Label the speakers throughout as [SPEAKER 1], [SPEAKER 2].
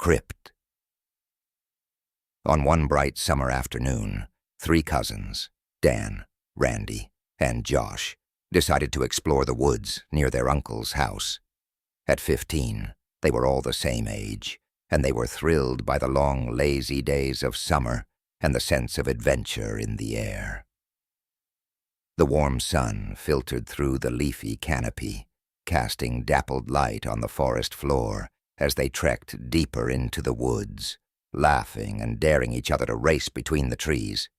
[SPEAKER 1] Crypt. On one bright summer afternoon, 3 cousins, Dan, Randy, and Josh, decided to explore the woods near their uncle's house. At 15, they were all the same age, and they were thrilled by the long, lazy days of summer and the sense of adventure in the air. The warm sun filtered through the leafy canopy, casting dappled light on the forest floor as they trekked deeper into the woods, laughing and daring each other to race between the trees.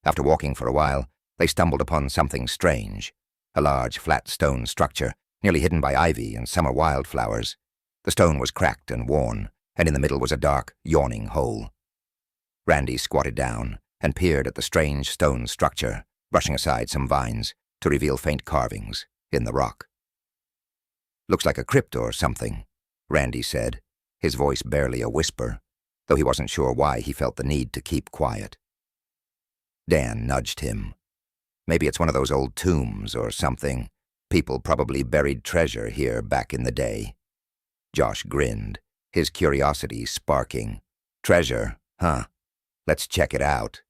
[SPEAKER 1] After walking for a while, they stumbled upon something strange, a large flat stone structure, nearly hidden by ivy and summer wildflowers. The stone was cracked and worn, and in the middle was a dark, yawning hole. Randy squatted down and peered at the strange stone structure, brushing aside some vines to reveal faint carvings in the rock. "Looks like a crypt or something," Randy said, his voice barely a whisper, though he wasn't sure why he felt the need to keep quiet. Dan nudged him. "Maybe it's one of those old tombs or something. People probably buried treasure here back in the day." Josh grinned, his curiosity sparking. "Treasure, huh? Let's check it out."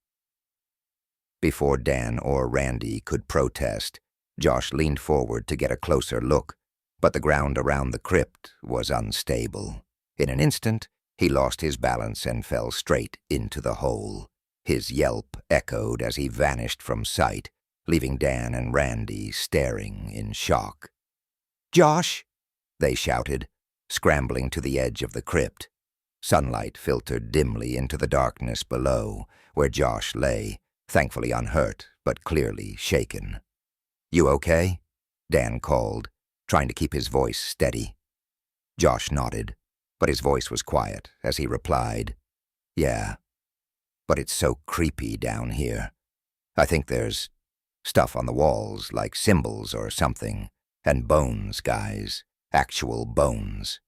[SPEAKER 1] Before Dan or Randy could protest, Josh leaned forward to get a closer look, but the ground around the crypt was unstable. In an instant, he lost his balance and fell straight into the hole. His yelp echoed as he vanished from sight, leaving Dan and Randy staring in shock. "Josh!" they shouted, scrambling to the edge of the crypt. Sunlight filtered dimly into the darkness below, where Josh lay, thankfully unhurt, but clearly shaken. "You okay?" Dan called, trying to keep his voice steady. Josh nodded, but his voice was quiet as he replied, "Yeah, but it's so creepy down here. I think there's stuff on the walls, like symbols or something, and bones, guys, actual bones."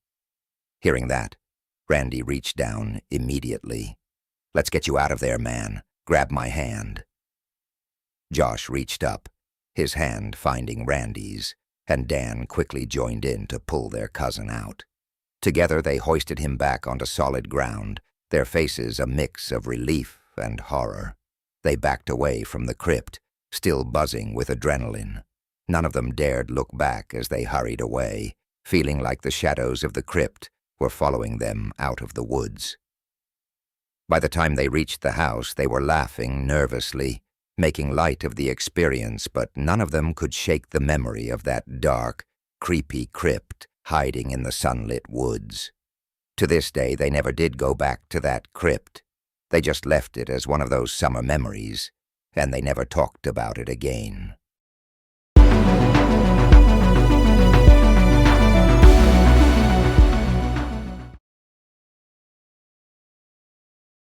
[SPEAKER 1] Hearing that, Randy reached down immediately. "Let's get you out of there, man. Grab my hand." Josh reached up, his hand finding Randy's, and Dan quickly joined in to pull their cousin out. Together they hoisted him back onto solid ground, their faces a mix of relief and horror. They backed away from the crypt, still buzzing with adrenaline. None of them dared look back as they hurried away, feeling like the shadows of the crypt were following them out of the woods. By the time they reached the house, they were laughing nervously, making light of the experience, but none of them could shake the memory of that dark, creepy crypt hiding in the sunlit woods. To this day, they never did go back to that crypt. They just left it as one of those summer memories, and they never talked about it again.